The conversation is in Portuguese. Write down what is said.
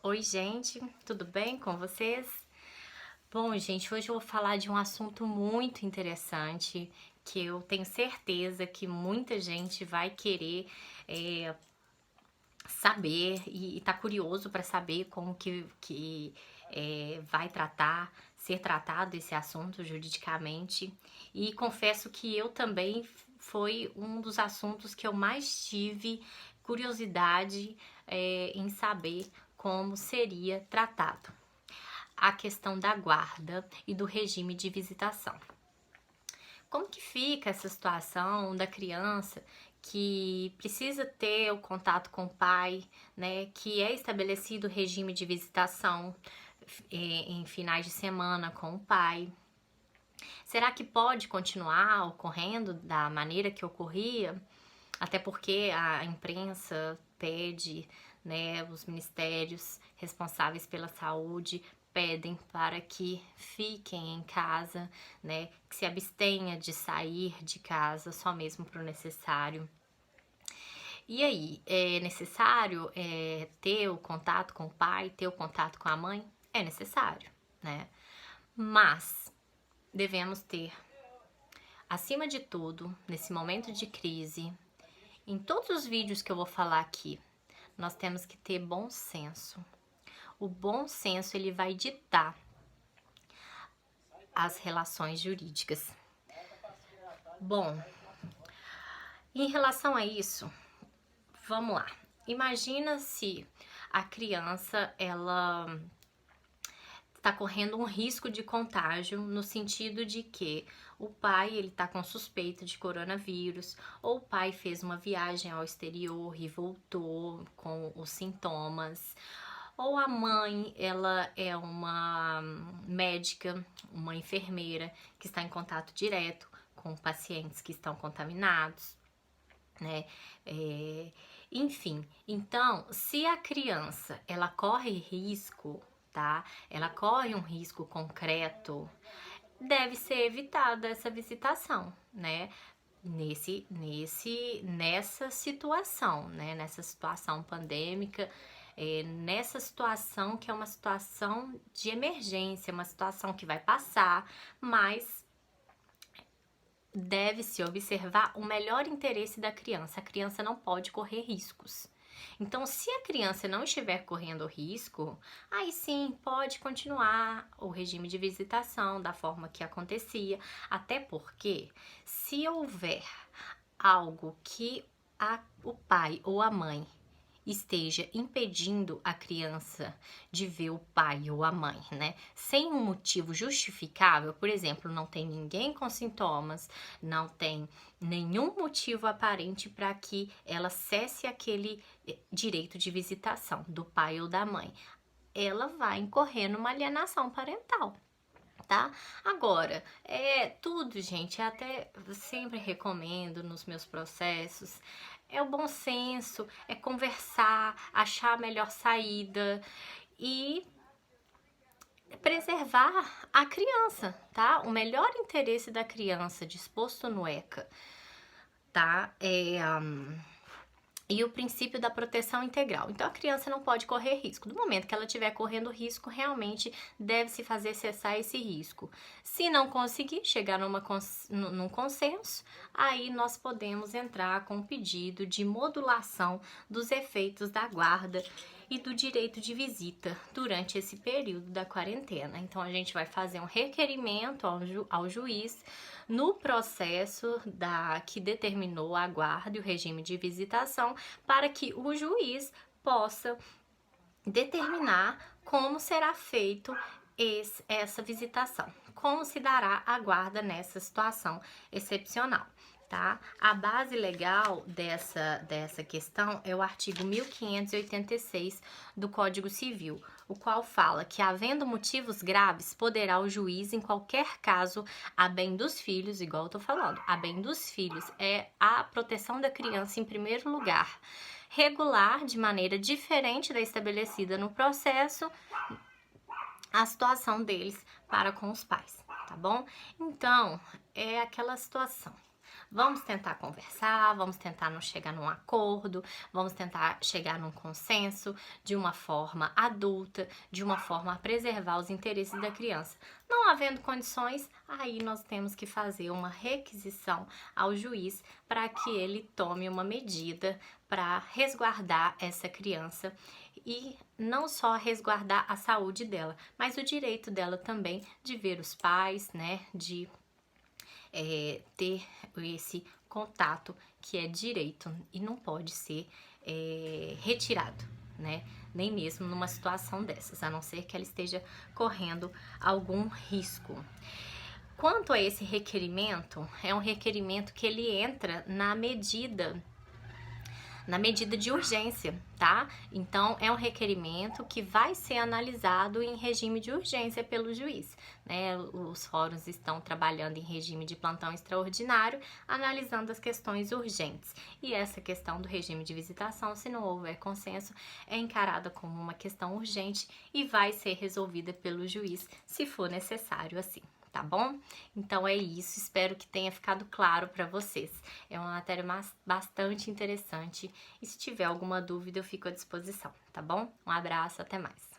Oi, gente, tudo bem com vocês? Bom, gente, hoje eu vou falar de um assunto muito interessante que eu tenho certeza que muita gente vai querer eh, saber e tá curioso para saber como que vai ser tratado esse assunto juridicamente. E confesso que eu também foi um dos assuntos que eu mais tive curiosidade em saber como seria tratado. A questão da guarda e do regime de visitação. Como que fica essa situação da criança que precisa ter o contato com o pai, né? Que é estabelecido o regime de visitação em finais de semana com o pai. Será que pode continuar ocorrendo da maneira que ocorria? Até porque a imprensa pede, né, os ministérios responsáveis pela saúde pedem para que fiquem em casa, né, que se abstenha de sair de casa só mesmo para o necessário. E aí, é necessário ter o contato com o pai, ter o contato com a mãe? É necessário, né? Mas devemos ter, acima de tudo, nesse momento de crise, em todos os vídeos que eu vou falar aqui, nós temos que ter bom senso. O bom senso, ele vai ditar as relações jurídicas. Bom, em relação a isso, vamos lá. Imagina se a criança, ela está correndo um risco de contágio no sentido de que o pai ele está com suspeita de coronavírus, ou o pai fez uma viagem ao exterior e voltou com os sintomas, ou a mãe ela é uma médica, uma enfermeira que está em contato direto com pacientes que estão contaminados, né? Enfim, então, se a criança ela corre risco, tá? Ela corre um risco concreto, deve ser evitada essa visitação, né? Nessa situação, né? Nessa situação pandêmica, nessa situação que é uma situação de emergência, uma situação que vai passar, mas deve-se observar o melhor interesse da criança. A criança não pode correr riscos. Então, se a criança não estiver correndo risco, aí sim pode continuar o regime de visitação da forma que acontecia. Até porque, se houver algo que o pai ou a mãe esteja impedindo a criança de ver o pai ou a mãe, né? Sem um motivo justificável, por exemplo, não tem ninguém com sintomas, não tem nenhum motivo aparente para que ela cesse aquele direito de visitação do pai ou da mãe. Ela vai incorrer numa alienação parental. Tá? Agora, tudo, gente, até sempre recomendo nos meus processos, é o bom senso, é conversar, achar a melhor saída e preservar a criança, tá? O melhor interesse da criança disposto no ECA, tá? E o princípio da proteção integral. Então, a criança não pode correr risco. Do momento que ela estiver correndo risco, realmente deve-se fazer cessar esse risco. Se não conseguir chegar num consenso, aí nós podemos entrar com um pedido de modulação dos efeitos da guarda e do direito de visita durante esse período da quarentena. Então, a gente vai fazer um requerimento ao juiz no processo que determinou a guarda e o regime de visitação para que o juiz possa determinar como será feito essa visitação, como se dará a guarda nessa situação excepcional. Tá? A base legal dessa questão é o artigo 1586 do Código Civil, o qual fala que, havendo motivos graves, poderá o juiz, em qualquer caso, a bem dos filhos, igual eu tô falando, a bem dos filhos é a proteção da criança em primeiro lugar, regular de maneira diferente da estabelecida no processo a situação deles para com os pais, tá bom? Então, é aquela situação. Vamos tentar conversar, vamos tentar não chegar num acordo, vamos tentar chegar num consenso de uma forma adulta, de uma forma a preservar os interesses da criança. Não havendo condições, aí nós temos que fazer uma requisição ao juiz para que ele tome uma medida para resguardar essa criança e não só resguardar a saúde dela, mas o direito dela também de ver os pais, né, de ter esse contato que é direito e não pode ser retirado, né? Nem mesmo numa situação dessas, a não ser que ela esteja correndo algum risco. Quanto a esse requerimento, é um requerimento que ele entra na medida de urgência, tá? Então, é um requerimento que vai ser analisado em regime de urgência pelo juiz, né? Os fóruns estão trabalhando em regime de plantão extraordinário, analisando as questões urgentes. E essa questão do regime de visitação, se não houver consenso, é encarada como uma questão urgente e vai ser resolvida pelo juiz, se for necessário assim. Tá bom? Então é isso, espero que tenha ficado claro para vocês. É uma matéria bastante interessante e se tiver alguma dúvida eu fico à disposição, tá bom? Um abraço, até mais.